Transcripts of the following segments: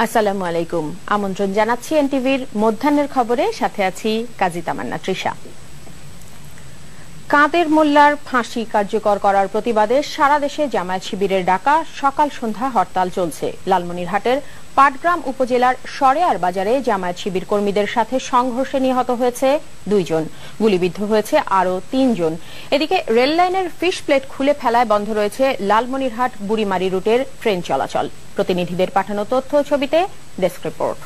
আসসালামু আলাইকুম। আমন্ত্রণ জানাচ্ছি এনটিভির মধ্যাহ্নের খবরে, সাথে আছি কাজী তামান্না তৃষা। কাদের মোল্লার ফাঁসি কার্যকর করার প্রতিবাদে সারা দেশে জামায়াত শিবিরের ডাকা সকাল সন্ধ্যা হরতাল চলছে। লালমনিরহাটের পাটগ্রাম উপজেলার সরেয়ার বাজারে জামায়াত শিবির কর্মীদের সাথে সংঘর্ষে নিহত হয়েছে 2 জন, গুলিবিদ্ধ হয়েছে আরো 3 জন। এদিকে রেল লাইনের ফিশ প্লেট খুলে ফেলায় বন্ধ রয়েছে লালমনিরহাট বুড়িমারি রুটের ট্রেন চলাচল। প্রতিনিধিদের পাঠানো তথ্য ছবিতে ডেস্ক রিপোর্ট।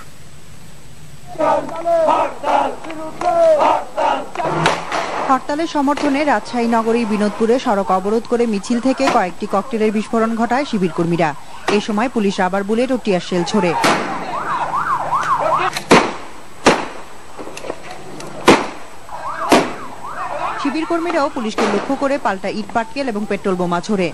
হরতালের সমর্থনে রাজশাহী নগরীর বিনোদপুরে সড়ক অবরোধ করে মিছিল থেকে কয়েকটি ককটেলের বিস্ফোরণ ঘটায় শিবির কর্মীরা। এই সময় পুলিশ রাবার বুলেট ও টিয়ার শেল ছোড়ে। শিবির কর্মীরাও পুলিশকে লক্ষ্য করে পাল্টা ইট পাটকেল এবং পেট্রোল বোমা ছোড়ে।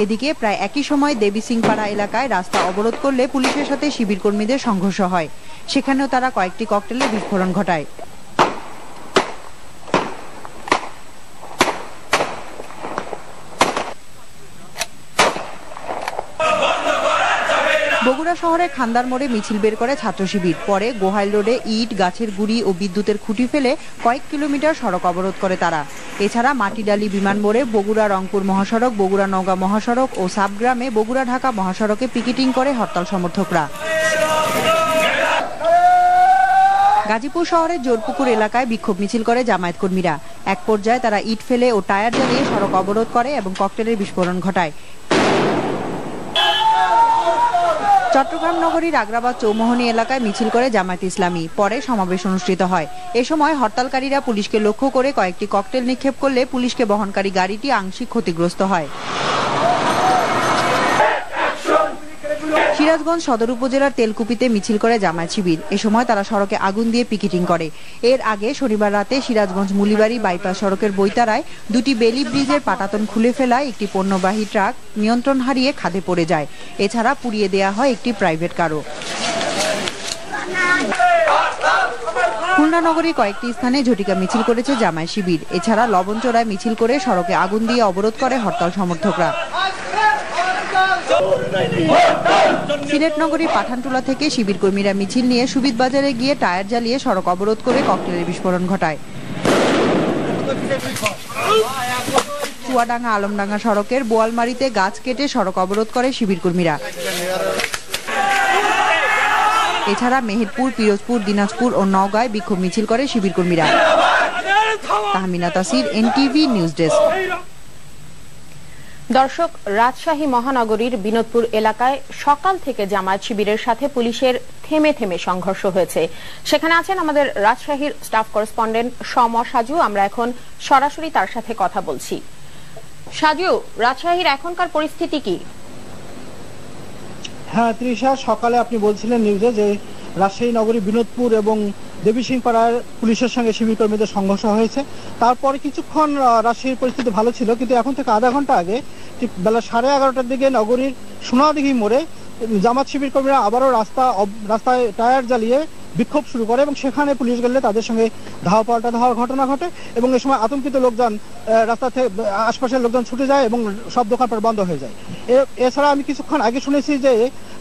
এদিকে প্রায় একই সময় দেবী সিংপাড়া এলাকায় রাস্তা অবরোধ করলে পুলিশের সাথে শিবির কর্মীদের সংঘর্ষ হয়। সেখানেও তারা কয়েকটি ককটেলের বিস্ফোরণ ঘটায়। বগুড়া শহরের খান্দার মোড়ে মিছিল বের করে ছাত্র শিবির। পরে গোহাইল রোডে ইট, গাছের গুড়ি ও বিদ্যুতের খুঁটি ফেলে কয়েক কিলোমিটার সড়ক অবরোধ করে তারা। এছাড়া মাটিডালি বিমান মোড়ে, বগুড়া রংপুর মহাসড়ক, বগুড়া নওগাঁ মহাসড়ক ও সাবগ্রামে বগুড়া ঢাকা মহাসড়কে পিকেটিং করে হরতাল সমর্থকরা। গাজীপুর শহরের জোরপুকুর এলাকায় বিক্ষোভ মিছিল করে জামায়াত কর্মীরা। এক পর্যায়ে তারা ইট ফেলে ও টায়ার জ্বালিয়ে সড়ক অবরোধ করে এবং ককটেলের বিস্ফোরণ ঘটায়। চট্টগ্রাম নগরীর আগ্রাবাদ চৌমোহনী এলাকায় মিছিল করে জামায়াত ইসলামী। পরে সমাবেশ অনুষ্ঠিত হয়। এ সময় হরতালকারীরা পুলিশকে লক্ষ্য করে কয়েকটি ককটেল নিক্ষেপ করলে পুলিশকে বহনকারী গাড়িটি আংশিক ক্ষতিগ্রস্ত হয়। সিরাজগঞ্জ সদর উপজেলার তেলকুপিতে মিছিল করে জামায়াত শিবির। এ সময় তারা সড়কে আগুন দিয়ে পিকেটিং করে। এর আগে শনিবার রাতে সিরাজগঞ্জ মুলিবাড়ি বাইপাস সড়কের বৈতারায় 2টি বেলি ব্রিজের পাটাতন খুলে ফেলায় একটি পণ্যবাহী ট্রাক নিয়ন্ত্রণ হারিয়ে খাদে পড়ে যায়। এছাড়া পুড়িয়ে দেয়া হয় একটি প্রাইভেট কারও। খুলনা নগরীর কয়েকটি স্থানে ঝটিকা মিছিল করেছে জামায়াত শিবির। এছাড়া লবণচোরায় মিছিল করে সড়কে আগুন দিয়ে অবরোধ করে হরতাল সমর্থকরা। সিলেট নগরীর পাঠানটুলা থেকে শিবির কর্মীরা মিছিল নিয়ে সুবিদ বাজারে গিয়ে টায়ার জ্বালিয়ে সড়ক অবরোধ করে ককটেলের বিস্ফোরণ ঘটায়। চুয়াডাঙ্গা আলমডাঙ্গা সড়কের বোয়ালমারিতে গাছ কেটে সড়ক অবরোধ করে শিবির কর্মীরা। এছাড়া মেহেরপুর, পিরোজপুর, দিনাজপুর ও নওগাঁয় বিক্ষোভ মিছিল করে শিবির কর্মীরা। তাহমিনা তাসির, এনটিভি নিউজ ডেস্ক। দর্শক, রাজশাহী মহানগরীর বিনোদপুর এলাকায় সকাল থেকে জামায়াত শিবিরের সাথে পুলিশের থেমে থেমে সংঘর্ষ হয়েছে। সেখানে আছেন আমাদের রাজশাহীর স্টাফ করেসপন্ডেন্ট সম সাজু। আমরা এখন সরাসরি তার সাথে কথা বলছি। সাজু, রাজশাহীর এখনকার পরিস্থিতি কি? হ্যাঁ তৃষা, সকালে আপনি বলছিলেন নিউজে যে রাজশাহী নগরী বিনোদপুর এবং দেবী সিংপাড়ার পুলিশের সঙ্গে শিবির কর্মীদের সংঘর্ষ হয়েছে। তারপরে কিছুক্ষণ রাজশাহীর পরিস্থিতি ভালো ছিল, কিন্তু এখন থেকে আধা ঘন্টা আগে ঠিক বেলা 11:30টার দিকে নগরীর সোনাদিঘি মোড়ে জামাত শিবির কর্মীরা আবারও রাস্তায় টায়ার জ্বালিয়ে বিক্ষোভ শুরু করে এবং সেখানে পুলিশ গেলে তাদের সঙ্গে ধাওয়া পাল্টা ধাওয়ার ঘটনা ঘটে এবং এ সময় আতঙ্কিত লোকজন রাস্তা থেকে আশপাশের লোকজন ছুটে যায় এবং সব দোকানপাট বন্ধ হয়ে যায়। এছাড়া আমি কিছুক্ষণ আগে শুনেছি যে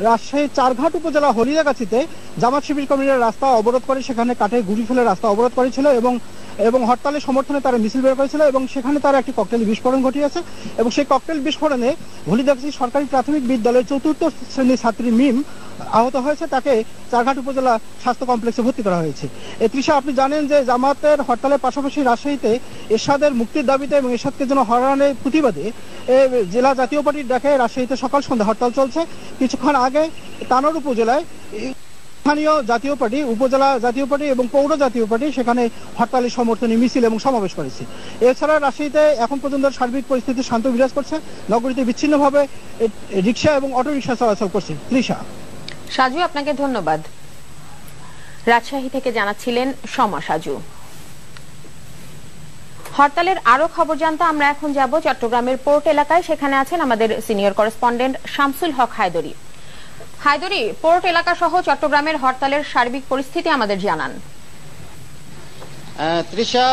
রাজশাহীর চারঘাট উপজেলা হলিয়াগাছিতে জামাত শিবির কর্মীরা রাস্তা অবরোধ করে সেখানে কাঠে গুড়ি ফেলে রাস্তা অবরোধ করেছিল এবং হরতালের সমর্থনে তারা মিছিল বের করেছিল এবং সেখানে তারা একটি ককটেল বিস্ফোরণ ঘটিয়েছে এবং সেই ককটেল বিস্ফোরণে হলিদাগাছি সরকারি প্রাথমিক বিদ্যালয়ের 4র্থ শ্রেণীর ছাত্রী মিম আহত হয়েছে। তাকে চারঘাট উপজেলা স্বাস্থ্য কমপ্লেক্সে ভর্তি করা হয়েছে। তৃষা, আপনি জানেন যে জামাতের হরতালের পাশাপাশি রাজশাহীতে এরশাদের মুক্তির দাবিতে এবং এরশাদকে যেন হয়রানির প্রতিবাদে জেলা জাতীয় পার্টির ডাকে রাজশাহীতে সকাল সন্ধ্যা হরতাল চলছে। কিছুক্ষণ আগে তানোর উপজেলায় স্থানীয় জাতীয় পার্টি, উপজেলা জাতীয় পার্টি এবং পৌর জাতীয় পার্টি সেখানে হরতালের সমর্থনে মিছিল এবং সমাবেশ করেছে। এছাড়া রাজশাহীতে এখন পর্যন্ত সার্বিক পরিস্থিতি শান্ত বিরাজ করছে। নগরীতে বিচ্ছিন্নভাবে রিক্সা এবং অটো রিক্সা চলাচল করছে। তৃষা, সাজু, আপনাকে ধন্যবাদ। রাজশাহী থেকে জানাচ্ছিলেন সমা সাজু। হরতালের আরো খবর জানতে আমরা এখন যাব চট্টগ্রামের পোর্ট এলাকায়। সেখানে আছেন আমাদের সিনিয়র করেসপন্ডেন্ট শামসুল হক হায়দরি। হায়দরি, পোর্ট এলাকা সহ চট্টগ্রামের হরতালের সার্বিক পরিস্থিতি আমাদের জানান। তৃষা,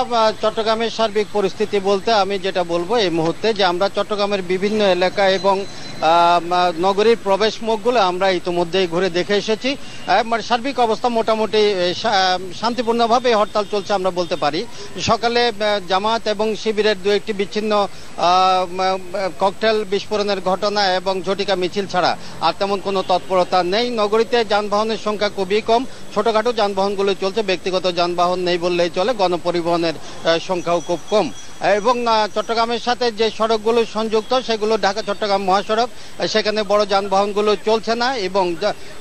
চট্টগ্রামের সার্বিক পরিস্থিতি বলতে আমি যেটা বলবো এই মুহূর্তে যে আমরা চট্টগ্রামের বিভিন্ন এলাকা এবং নগরীর প্রবেশ মুখগুলো আমরা ইতিমধ্যেই ঘুরে দেখে এসেছি। মানে সার্বিক অবস্থা মোটামুটি শান্তিপূর্ণভাবে হরতাল চলছে আমরা বলতে পারি। সকালে জামায়াত এবং শিবিরের দু একটি বিচ্ছিন্ন ককটেল বিস্ফোরণের ঘটনা এবং ঝটিকা মিছিল ছাড়া আর তেমন কোনো তৎপরতা নেই। নগরীতে যানবাহনের সংখ্যা খুবই কম, ছোটখাটো যানবাহনগুলো চলছে, ব্যক্তিগত যানবাহন নেই বললেই চলে, গণপরিবহনের সংখ্যাও খুব কম। এবং চট্টগ্রামের সাথে যে সড়কগুলো সংযুক্ত সেগুলো ঢাকা চট্টগ্রাম মহাসড়ক, সেখানে বড় যানবাহনগুলো চলছে না। এবং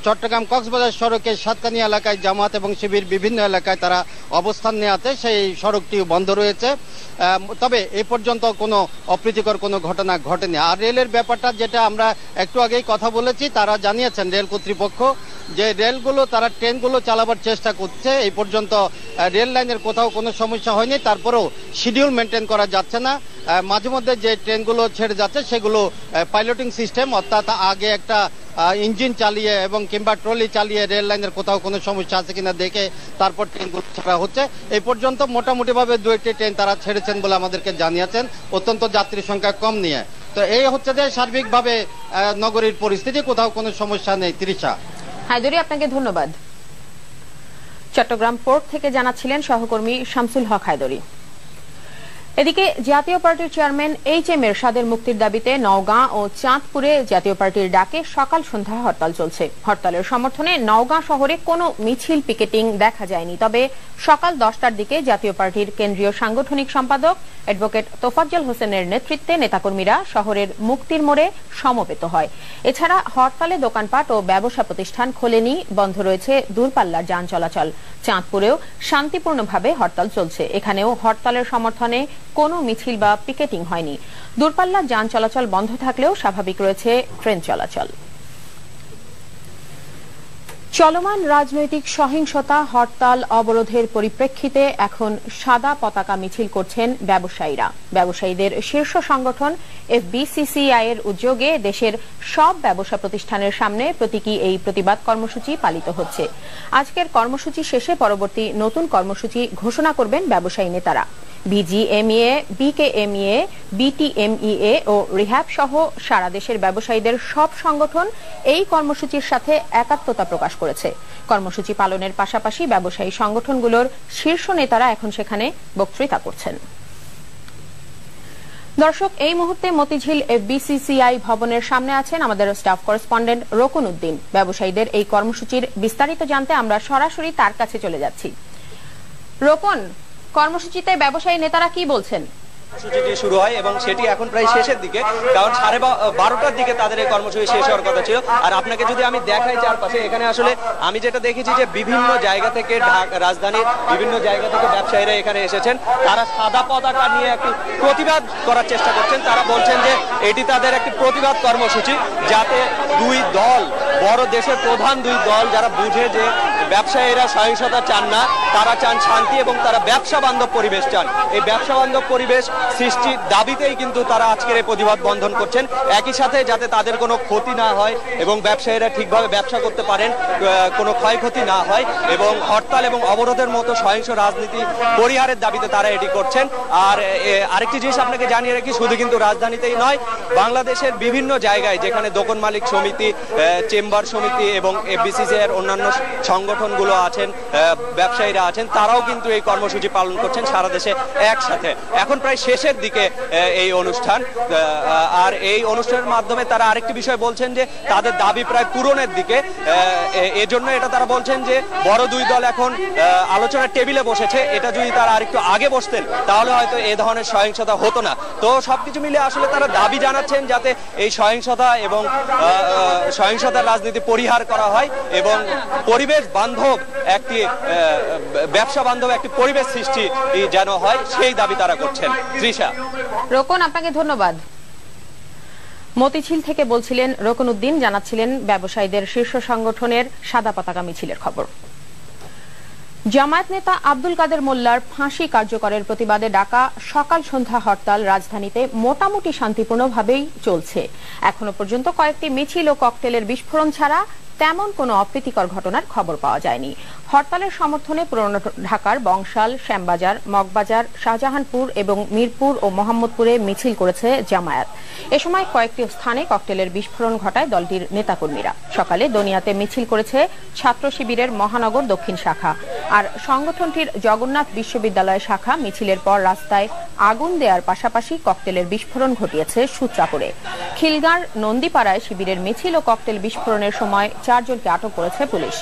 চট্টগ্রাম কক্সবাজার সড়কের সাতকানি এলাকায় জামাত এবং শিবির বিভিন্ন এলাকায় তারা অবস্থান নেওয়াতে সেই সড়কটি বন্ধ রয়েছে। তবে এই পর্যন্ত কোনো অপ্রীতিকর কোনো ঘটনা ঘটেনি। আর রেলের ব্যাপারটা যেটা আমরা একটু আগেই কথা বলেছি, তারা জানিয়েছেন রেল কর্তৃপক্ষ যে তারা ট্রেনগুলো চালাবার চেষ্টা করছে। এই পর্যন্ত রেল লাইনের কোথাও কোনো সমস্যা হয়নি, তারপরেও শিডিউল মেনটেন করা যাচ্ছে না। মাঝে মধ্যে যে ট্রেনগুলো ছেড়ে যাচ্ছে সেগুলো পাইলটিং সিস্টেম, অর্থাৎ আগে একটা ইঞ্জিন চালিয়ে এবং কিংবা ট্রলি চালিয়ে রেল লাইনের কোথাও কোনো সমস্যা আছে কিনা দেখে তারপর ট্রেনগুলো ছাড়া হচ্ছে। এই পর্যন্ত মোটামুটিভাবে 2টি ট্রেন তারা ছেড়েছেন বলে আমাদেরকে জানিয়েছেন, অত্যন্ত যাত্রী সংখ্যা কম নিয়ে। তো এই হচ্ছে যে সার্বিকভাবে নগরীর পরিস্থিতি, কোথাও কোনো সমস্যা নেই। তৃষা। হায়দরি, আপনাকে ধন্যবাদ। চট্টগ্রাম পোর্ট থেকে জানাচ্ছিলেন সহকর্মী শামসুল হক হায়দরি। এদিকে জাতীয় পার্টির চেয়ারম্যান এইচ.এম. এরশাদের মুক্তির দাবিতে নওগাঁ ও চাঁদপুরে জাতীয় পার্টির ডাকে সকাল সন্ধ্যা হরতাল চলছে। হরতালের সমর্থনে নওগাঁ শহরে কোনো মিছিল পিকেটিং দেখা যায়নি, তবে সকাল 10টার দিকে জাতীয় পার্টির কেন্দ্রীয় সাংগঠনিক সম্পাদক অ্যাডভোকেট তোফাজ্জল হোসেনের নেতৃত্বে নেতাকর্মীরা শহরের মুক্তির মোড়ে সমবেত হয়। এছাড়া হরতালে দোকানপাট ও ব্যবসা প্রতিষ্ঠান খোলেনি, বন্ধ রয়েছে দূরপাল্লার যান চলাচল। চাঁদপুরেও শান্তিপূর্ণভাবে হরতাল চলছে, এখানেও হরতালের সমর্থনে কোনো মিছিল বা পিকেটিং হয়নি। দূরপাল্লার যান চলাচল বন্ধ থাকলেও স্বাভাবিক রয়েছে ট্রেন চলাচল। চলমান রাজনৈতিক সহিংসতা, হরতাল, অবরোধের পরিপ্রেক্ষিতে এখন সাদা পতাকা মিছিল করছেন ব্যবসায়ীরা। ব্যবসায়ীদের শীর্ষ সংগঠন এফবিসিসিআই এর উদ্যোগে দেশের সব ব্যবসা প্রতিষ্ঠানের সামনে প্রতীকী এই প্রতিবাদ কর্মসূচি পালিত হচ্ছে। আজকের কর্মসূচি শেষে পরবর্তী নতুন কর্মসূচি ঘোষণা করবেন ব্যবসায়ী নেতারা। বিজিএমইএ, বিকেএমইএ, বিটিএমইএ ও রিহ্যাব সহ সারা দেশের ব্যবসায়ীদের সব সংগঠন এই কর্মসূচির সাথে একাত্মতা প্রকাশ করেছে। কর্মসূচি পালনের পাশাপাশি ব্যবসায়ী সংগঠনগুলোর শীর্ষ নেতারা এখন সেখানে বক্তৃতা করছেন। দর্শক, এই মুহূর্তে মতিঝিল এফবিসিসিআই ভবনের সামনে আছেন আমাদের স্টাফ করেসপন্ডেন্ট রোকন উদ্দিন। ব্যবসায়ীদের এই কর্মসূচির বিস্তারিত জানতে আমরা সরাসরি তার কাছে চলে যাচ্ছি। রোকন, কর্মসূচিতে ব্যবসায়ী নেতারা কি বলছেন? কর্মসূচিটি শুরু হয় এবং সেটি এখন প্রায় শেষের দিকে, কারণ 12:30টার দিকে তাদের এই কর্মসূচি শেষ হওয়ার কথা ছিল। আর আপনাকে যদি আমি দেখাই চারপাশে, এখানে আসলে আমি যেটা দেখেছি যে বিভিন্ন জায়গা থেকে, রাজধানীর বিভিন্ন জায়গা থেকে ব্যবসায়ীরা এখানে এসেছেন। তারা সাদা পতাকা নিয়ে একটি প্রতিবাদ করার চেষ্টা করছেন। তারা বলছেন যে এটি তাদের একটি প্রতিবাদ কর্মসূচি, যাতে দুই দল, বড় দেশের প্রধান দুই দল যারা বুঝে যে ব্যবসায়ীরা সহিংসতা চান না, তারা চান শান্তি এবং তারা ব্যবসা বান্ধব পরিবেশ চান। এই ব্যবসা বান্ধব পরিবেশ সৃষ্টির দাবিতেই কিন্তু তারা আজকের এই প্রতিবাদ বন্ধন করছেন। একই সাথে যাতে তাদের কোনো ক্ষতি না হয় এবং ব্যবসায়ীরা ঠিকভাবে ব্যবসা করতে পারেন, কোনো ক্ষয়ক্ষতি না হয়, এবং হরতাল এবং অবরোধের মতো সহিংস রাজনীতি পরিহারের দাবিতে তারা এটি করছেন। আর আরেকটি জিনিস আপনাকে জানিয়ে রাখি, শুধু কিন্তু রাজধানীতেই নয়, বাংলাদেশের বিভিন্ন জায়গায় যেখানে দোকান মালিক সমিতি, চেম্বার সমিতি এবং এফবিসিসিআই এর অন্যান্য সংগঠনগুলো আছেন, ব্যবসায়ীরা আছেন, তারাও কিন্তু এই কর্মসূচি পালন করছেন সারা দেশে একসাথে। এখন প্রায় শেষের দিকে এই অনুষ্ঠান, আর এই অনুষ্ঠানের মাধ্যমে তারা আরেকটি বিষয় বলছেন যে তাদের দাবি প্রায় পূরণের দিকে। এজন্য এটা তারা বলছেন যে বড় দুই দল এখন আলোচনার টেবিলে বসেছে, এটা যদি তারা আরেকটু আগে বসতেন তাহলে হয়তো এই ধরনের সহিংসতা হতো না। তো সবকিছু মিলে আসলে তারা দাবি জানাচ্ছেন যাতে এই সহিংসতা এবং সহিংসতার রাজনীতি পরিহার করা হয় এবং পরিবেশ বান্ধব একটি ব্যবসা বান্ধব একটি পরিবেশ সৃষ্টি যেন হয়, সেই দাবি তারা করছেন। তৃষা। রোকন, আপনাকে ধন্যবাদ। মতিঝিল থেকে বলছিলেন রোকন উদ্দিন, জানাচ্ছিলেন ব্যবসায়ীদের শীর্ষ সংগঠনের সাদা পতাকা মিছিলের খবর। জামায়াত নেতা আব্দুল কাদের মোল্লার ফাঁসি কার্যকরের প্রতিবাদে ডাকা সকাল সন্ধ্যা হরতাল রাজধানীতে মোটামুটি শান্তিপূর্ণভাবেই চলছে। এখনো পর্যন্ত কয়েকটি মিছিল ও ককটেলের বিস্ফোরণ ছাড়া তেমন কোনো অপ্রীতিকর ঘটনার খবর পাওয়া যায়নি। হরতালের সমর্থনে পুরনো ঢাকার বংশাল, শ্যামবাজার, মগবাজার, শাহজাহানপুর এবং মিরপুর ও মোহাম্মদপুরে মিছিল করেছে জামায়াত। এ সময় কয়েকটি স্থানে ককটেলের বিস্ফোরণ ঘটায় দলটির নেতাকর্মীরা। সকালে দনিয়াতে মিছিল করেছে ছাত্র শিবিরের মহানগর দক্ষিণ শাখা। আর সংগঠনটির জগন্নাথ বিশ্ববিদ্যালয় শাখা মিছিলের পর রাস্তায় আগুন দেওয়ার পাশাপাশি ককটেলের বিস্ফোরণ ঘটিয়েছে সূত্রাপুরে। খিলগাঁর নন্দীপাড়ায় শিবিরের মিছিল ও ককটেল বিস্ফোরণের সময় 4 জনকে আটক করেছে পুলিশ।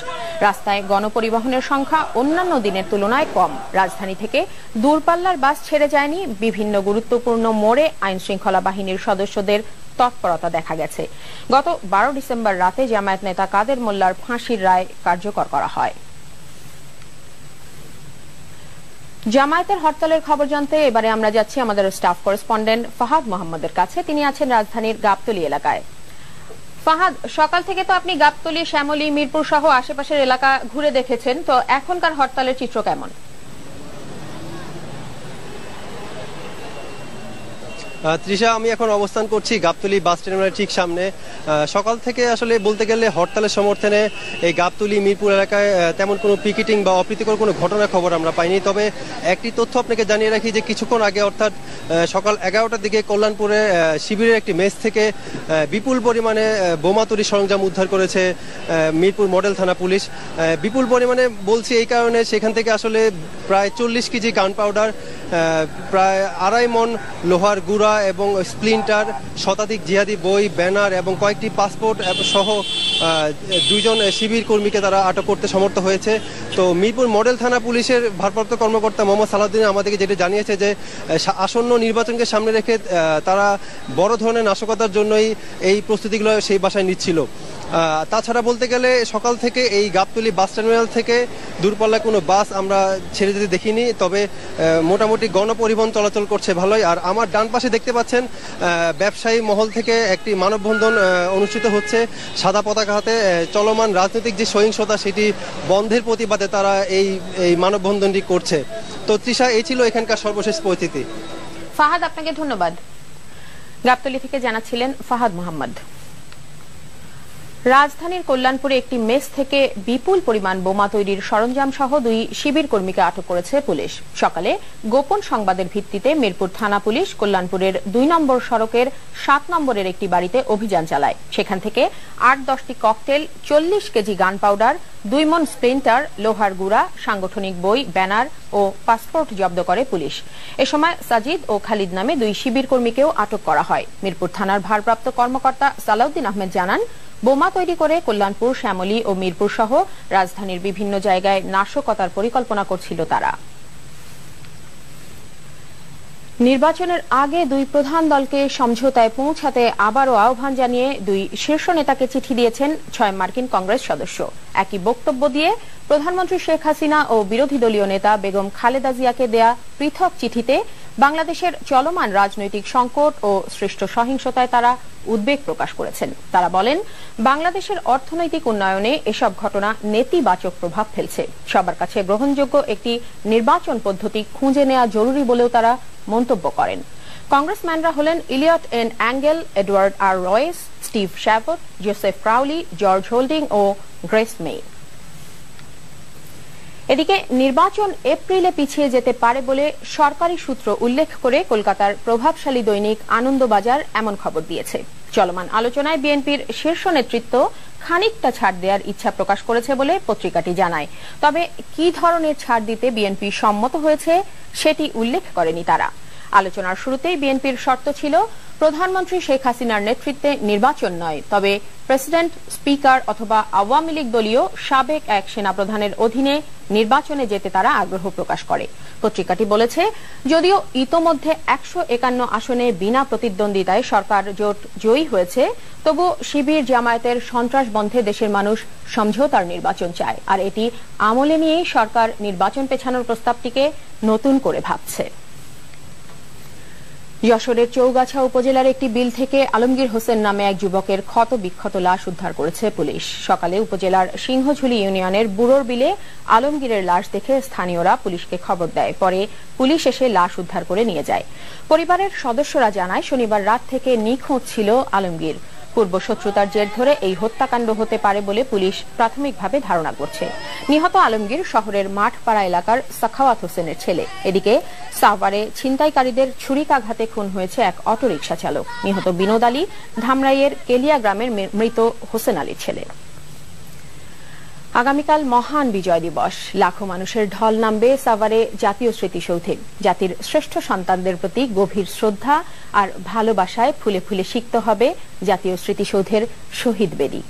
রাস্তায় গণপরিবহনের সংখ্যা অন্যান্য দিনের তুলনায় কম। রাজধানী থেকে দূরপাল্লার বাস ছেড়ে যায়নি। বিভিন্ন গুরুত্বপূর্ণ মোড়ে আইন শৃঙ্খলা বাহিনীর সদস্যদের তৎপরতা দেখা গেছে। গত 12 ডিসেম্বর রাতে জামায়াত নেতা কাদের মোল্লার ফাঁসির রায় কার্যকর করা হয়। জামায়াতের হরতালের খবর জানতে এবারে আমরা যাচ্ছি আমাদের স্টাফ করেসপন্ডেন্ট ফাহাদ মোহাম্মদের কাছে। তিনি আছেন রাজধানীর গাবতলী এলাকায়। ফাহাদ, সকাল থেকে তো আপনি গাবতলী, শ্যামলী, মিরপুর সহ আশেপাশের এলাকা ঘুরে দেখেছেন, তো এখনকার হরতালের চিত্র কেমন? তৃষা, আমি এখন অবস্থান করছি গাবতলী বাস টার্মিনালের ঠিক সামনে। সকাল থেকে আসলে বলতে গেলে হরতালের সমর্থনে এই গাবতলী, মিরপুর এলাকায় তেমন কোনো পিকেটিং বা অপ্রীতিকর কোনো ঘটনার খবর আমরা পাইনি। তবে একটি তথ্য আপনাকে জানিয়ে রাখি যে কিছুক্ষণ আগে অর্থাৎ সকাল 11টার দিকে কল্যাণপুরে শিবিরের একটি মেস থেকে বিপুল পরিমাণে বোমা তৈরি সরঞ্জাম উদ্ধার করেছে মিরপুর মডেল থানা পুলিশ। বিপুল পরিমাণে বলছি এই কারণে সেখান থেকে আসলে প্রায় 40 কেজি গান পাউডার, প্রায় 2.5 মণ লোহার গুঁড়া এবং স্প্লিন্টার, শতাধিক জিহাদি বই, ব্যানার এবং কয়েকটি পাসপোর্ট সহ 2 জন শিবির কর্মীকে তারা আটক করতে সমর্থ হয়েছে। তো মিরপুর মডেল থানা পুলিশের ভারপ্রাপ্ত কর্মকর্তা মোহাম্মদ সালাউদ্দিন আমাদেরকে যেটা জানিয়েছে যে আসন্ন নির্বাচনকে সামনে রেখে তারা বড় ধরনের নাশকতার জন্যই এই প্রস্তুতিগুলো সেই বাসায় নিচ্ছিল। তাছাড়া বলতে গেলে সকাল থেকে এই গাবতলী বাস টার্মিনাল থেকে দূরপাল্লায় কোনো বাস আমরা ছেড়ে যেতে দেখিনি। তবে মোটামুটি গণপরিবহন চলাচল করছে ভালোই। আর আমার ডান পাশে দেখতে পাচ্ছেন ব্যবসায়ী মহল থেকে একটি মানববন্ধন অনুষ্ঠিত হচ্ছে। সাদা পতাকা হাতে চলমান রাজনৈতিক যে সহিংসতা সেটি বন্ধের প্রতিবাদে তারা এই মানববন্ধনটি করছে। তো তৃষা, এই ছিল এখানকার সর্বশেষ পরিস্থিতি। ফাহাদ, আপনাকে ধন্যবাদ। গাবতলী থেকে জানাচ্ছিলেন ফাহাদ মোহাম্মদ। রাজধানীর কল্যাণপুরে একটি মেস থেকে বিপুল পরিমাণ বোমা তৈরির সরঞ্জাম সহ 2 শিবির কর্মীকে আটক করেছে পুলিশ। সকালে গোপন সংবাদের ভিত্তিতে মিরপুর থানা পুলিশ কল্যাণপুরের 2 নম্বর সড়কের 7 নম্বরের একটি বাড়িতে অভিযান চালায়। সেখান থেকে 8-10টি ককটেল, 40 কেজি গান পাউডার, 2 মণ স্প্লিন্টার, লোহার গুঁড়া, সাংগঠনিক বই, ব্যানার ও পাসপোর্ট জব্দ করে পুলিশ। এ সময় সাজিদ ও খালিদ নামে 2 শিবির কর্মীকেও আটক করা হয়। মিরপুর থানার ভারপ্রাপ্ত কর্মকর্তা সালাউদ্দিন আহমেদ জানান, বোমা তৈরি করে কল্যাণপুর, শ্যামলী ও মিরপুর সহ রাজধানীর বিভিন্ন জায়গায় নাশকতার পরিকল্পনা করছিল তারা। নির্বাচনের আগে 2 প্রধান দলকে সমঝোতায় পৌঁছাতে আবারও আহ্বান জানিয়ে 2 শীর্ষ নেতাকে চিঠি দিয়েছেন 6 মার্কিন কংগ্রেস সদস্য। একই বক্তব্য দিয়ে প্রধানমন্ত্রী শেখ হাসিনা ও বিরোধী দলীয় নেতা বেগম খালেদা জিয়াকে দেয়া পৃথক চিঠিতে বাংলাদেশের চলমান রাজনৈতিক সংকট ও সৃষ্ট সহিংসতায় তারা উদ্বেগ প্রকাশ করেছেন। তারা বলেন, বাংলাদেশের অর্থনৈতিক উন্নয়নে এসব ঘটনা নেতিবাচক প্রভাব ফেলছে। সবার কাছে গ্রহণযোগ্য একটি নির্বাচন পদ্ধতি খুঁজে নেওয়া জরুরি বলেও তারা মন্তব্য করেন। কংগ্রেসম্যানরা হলেন Eliot N Engel, Edward R Royce, Steve Chabot, Joseph Crowley, George Holding ও গ্রেস মে। এদিকে নির্বাচন এপ্রিলে পিছিয়ে যেতে পারে বলে সরকারি সূত্র উল্লেখ করে কলকাতার প্রভাবশালী দৈনিক আনন্দবাজার এমন খবর দিয়েছে। চলমান আলোচনায় বিএনপির শীর্ষ নেতৃত্ব খানিকটা ছাড় দেওয়ার ইচ্ছা প্রকাশ করেছে বলে পত্রিকাটি জানায়। তবে কি ধরনের ছাড় দিতে বিএনপি সম্মত হয়েছে সেটি উল্লেখ করেনি তারা। আলোচনার শুরুতেই বিএনপির শর্ত ছিল, প্রধানমন্ত্রী শেখ হাসিনার নেতৃত্বে নির্বাচন নয়, তবে প্রেসিডেন্ট, স্পিকার অথবা আওয়ামী লীগ দলীয় সাবেক এক সেনাপ্রধানের অধীনে নির্বাচনে যেতে তারা আগ্রহ প্রকাশ করে। পত্রিকাটি বলেছে, যদিও ইতোমধ্যে 151 আসনে বিনা প্রতিদ্বন্দ্বিতায় সরকার জোট জয়ী হয়েছে, তবু শিবির জামায়াতের সন্ত্রাস বন্ধে দেশের মানুষ সমঝোতার নির্বাচন চায়। আর এটি আমলে নিয়েই সরকার নির্বাচন পেছানোর প্রস্তাবটিকে নতুন করে ভাবছে। যশোরের চৌগাছা উপজেলার একটি বিল থেকে আলমগীর হোসেন নামে এক যুবকের ক্ষত বিক্ষত লাশ উদ্ধার করেছে পুলিশ। সকালে উপজেলার সিংহঝুলি ইউনিয়নের বুড়োর বিলে আলমগীরের লাশ দেখে স্থানীয়রা পুলিশকে খবর দেয়। পরে পুলিশ এসে লাশ উদ্ধার করে নিয়ে যায়। পরিবারের সদস্যরা জানায়, শনিবার রাত থেকে নিখোঁজ ছিল আলমগীর। পূর্ব শত্রুতার জের ধরে এই হত্যাকাণ্ড হতে পারে বলে পুলিশ প্রাথমিকভাবে ধারণা করছে। নিহত আলমগীর শহরের মাঠপাড়া এলাকার সাখাওয়াত হোসেনের ছেলে। এদিকে সাভারে ছিনতাইকারীদের ছুরিকাঘাতে খুন হয়েছে এক অটোরিকশা চালক। নিহত বিনোদ আলী ধামরাইয়ের কেলিয়া গ্রামের মৃত হোসেন আলীর ছেলে। আগামীকাল মহান বিজয় দিবস। লাখো মানুষের ঢল নামবে সাভারে জাতীয় স্মৃতিসৌধে। জাতির শ্রেষ্ঠ সন্তানদের প্রতি গভীর শ্রদ্ধা আর ভালোবাসায় ফুলে ফুলে সিক্ত হবে জাতীয় স্মৃতিসৌধের শহীদ বেদি।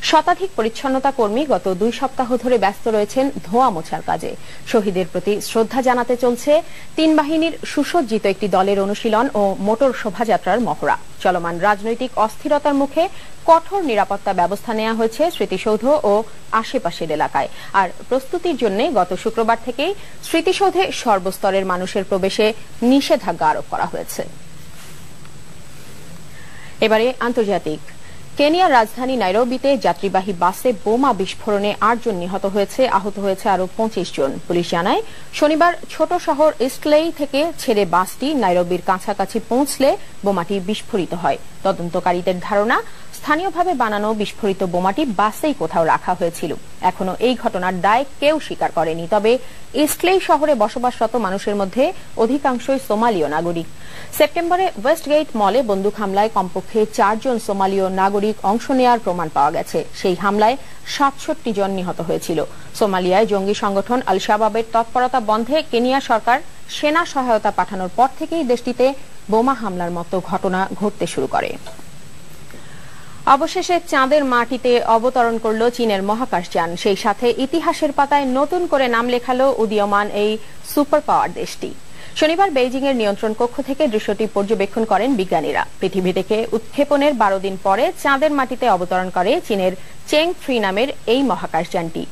শতাধিক পরিচ্ছন্নতা কর্মী গত 2 সপ্তাহ ধরে ব্যস্ত রয়েছেন ধোঁয়া মোছার কাজে। শহীদের প্রতি শ্রদ্ধা জানাতে চলছে 3 বাহিনীর সুসজ্জিত একটি দলের অনুশীলন ও মোটর শোভাযাত্রার মহড়া। চলমান রাজনৈতিক অস্থিরতার মুখে কঠোর নিরাপত্তা ব্যবস্থা নেওয়া হয়েছে স্মৃতিসৌধ ও আশেপাশের এলাকায়। আর প্রস্তুতির জন্য গত শুক্রবার থেকেই স্মৃতিসৌধে সর্বস্তরের মানুষের প্রবেশে নিষেধাজ্ঞা আরোপ করা হয়েছে। এবারে আন্তর্জাতিক। কেনিয়ার রাজধানী নাইরোবিতে যাত্রীবাহী বাসে বোমা বিস্ফোরণে 8 জন নিহত হয়েছে, আহত হয়েছে আরো 25 জন। পুলিশ জানায় শনিবার ছোট শহর ইস্টলেই থেকে ছেড়ে বাসটি নাইরোবির কাছাকাছি পৌঁছলে বোমাটি বিস্ফোরিত হয়। তদন্তকারীদের ধারণা স্থানীয়ভাবে বানানো বিস্ফোরিত বোমাটি বাসেই কোথাও রাখা হয়েছিল। এখনো এই ঘটনার দায় কেউ স্বীকার করেনি। তবে ইস্টলেই শহরে বসবাসরত মানুষের মধ্যে অধিকাংশই সোমালীয় নাগরিক। সেপ্টেম্বরে ওয়েস্টগেট মলে বন্দুক হামলায় কমপক্ষে 4 জন সোমালীয় নাগরিক অংশ নেওয়ার প্রমাণ পাওয়া গেছে। সেই হামলায় 67 জন নিহত হয়েছিল। সোমালিয়ায় জঙ্গি সংগঠন আল শাবাবের তৎপরতা বন্ধে কেনিয়া সরকার সেনা সহায়তা পাঠানোর পর থেকেই দেশটিতে বোমা হামলার মতো ঘটনা ঘটতে শুরু করে। অবশেষে চাঁদের মাটিতে অবতরণ করল চীনের মহাকাশযান। সেই সাথে ইতিহাসের পাতায় নতুন করে নাম লেখালো উদীয়মান এই সুপার পাওয়ার দেশটি। শনিবার বেইজিং এর নিয়ন্ত্রণ কক্ষ থেকে দৃশ্যটি পর্যবেক্ষণ করেন বিজ্ঞানীরা। পৃথিবী থেকে উৎক্ষেপণের 12 দিন পরে চাঁদের মাটিতে অবতরণ করে চীনের চেং-3 নামের এই মহাকাশযানটি।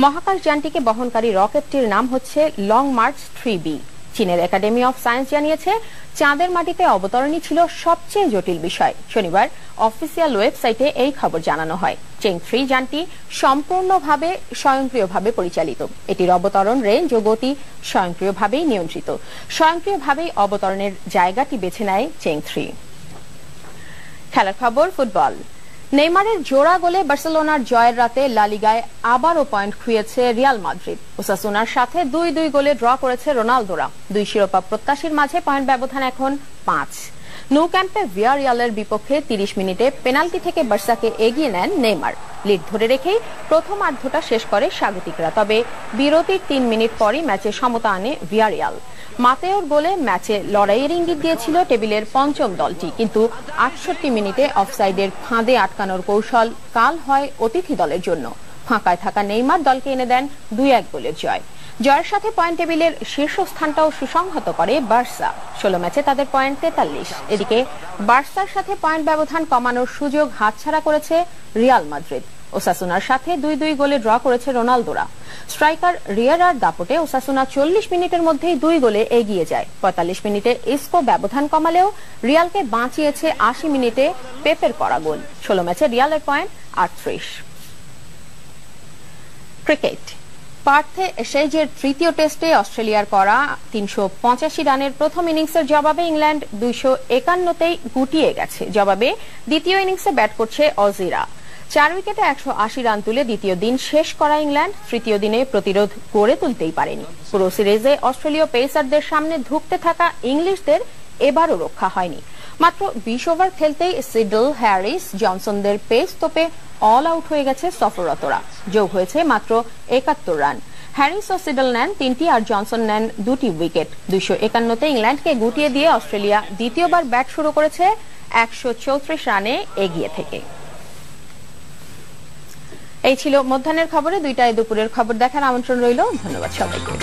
মহাকাশযানটিকে বহনকারী রকেটটির নাম হচ্ছে লং মার্চ 3B। চীনের একাডেমি অফ সায়েন্স জানিয়েছে চাঁদের মাটিতে অবতরণই ছিল সবচেয়ে জটিল বিষয়। শনিবার অফিসিয়াল ওয়েবসাইটে এই খবর জানানো হয়। চেং-3 যানটি সম্পূর্ণভাবে স্বয়ংক্রিয়ভাবে পরিচালিত। এটির অবতরণ রেঞ্জ ও গতি স্বয়ংক্রিয়ভাবেই নিয়ন্ত্রিত। স্বয়ংক্রিয়ভাবেই অবতরণের জায়গাটি বেছে নেয় চেং-3। খেলার খবর, ফুটবল। নেইমারের জোড়া গোলে বার্সেলোনার জয়ের রাতে লা লিগায় আবারও পয়েন্ট খুইয়েছে রিয়াল মাদ্রিদ। ওসাসুনার সাথে 2-2 গোলে ড্র করেছে রোনালদোরা। 2 শিরোপা প্রত্যাশীর মাঝে পয়েন্ট ব্যবধান এখন 5। ন্যু ক্যাম্পে ভিয়ারিয়ালের বিপক্ষে 30 মিনিটে পেনাল্টি থেকে বার্সাকে এগিয়ে নেন নেইমার। লিড ধরে রেখেই প্রথমার্ধটা শেষ করে স্বাগতিকরা। তবে বিরতির 3 মিনিট পরই ম্যাচে সমতা আনে ভিয়ারিয়াল। মাতেওর গোলে ম্যাচে লড়াইয়ের ইঙ্গিত দিয়েছিল টেবিলের 5ম দলটি, কিন্তু 68 মিনিটে অফসাইডের ফাঁদে আটকানোর কৌশল কাল হয় অতিথি দলের জন্য। ফাঁকায় থাকা নেইমার দলকে এনে দেন 2-1 গোলের জয়। জয়ের সাথে পয়েন্ট টেবিলের শীর্ষস্থানটাও সুসংহত করে বার্সা। 16 ম্যাচে তাদের পয়েন্ট 43। এদিকে বার্সার সাথে পয়েন্ট ব্যবধান কমানোর সুযোগ হাতছাড়া করেছে রিয়াল মাদ্রিদ। ওসাসুনার সাথে 2-2 গোলে ড্র করেছে রোনালদোরা। স্ট্রাইকার রিয়েরার দাপটে ওসাসুনা 40 মিনিটের মধ্যেই 2 গোলে এগিয়ে যায়। 45 মিনিটে ইসকো ব্যবধান কমালেও রিয়ালকে বাঁচিয়েছে 80 মিনিটে পেপের করা গোল। 16 ম্যাচে রিয়ালের পয়েন্ট 38। ক্রিকেট। পার্থে এশেজের তৃতীয় টেস্টে অস্ট্রেলিয়ার করা 385 রানের প্রথম ইনিংসের জবাবে ইংল্যান্ড 251তেই গুটিয়ে গেছে। জবাবে দ্বিতীয় ইনিংসে ব্যাট করছে অজিরা। 4 উইকেটে 180 রান তুলে দ্বিতীয় দিন শেষ করা ইংল্যান্ড তৃতীয় দিনে প্রতিরোধ গড়ে তুলতেই পারেনি। পুরো সিরিজে অস্ট্রেলীয় পেসারদের সামনে ধুঁকতে থাকা ইংলিশদের এবারও রক্ষা হয়নি। মাত্র 20 ওভার খেলতেই সিডল, হ্যারিস, জনসনদের পেস তোপে অল আউট হয়ে গেছে সফররতরা। যোগ হয়েছে মাত্র 71 রান। হ্যারিস ও সিডল নেন 3টি আর জনসন নেন 2টি উইকেট। 251তে ইংল্যান্ডকে গুটিয়ে দিয়ে অস্ট্রেলিয়া দ্বিতীয়বার ব্যাট শুরু করেছে 134 রানে এগিয়ে থেকে। এই ছিল মধ্যাহ্নের খবরে। 2টায় দুপুরের খবর দেখার আমন্ত্রণ রইল। ধন্যবাদ সবাইকে।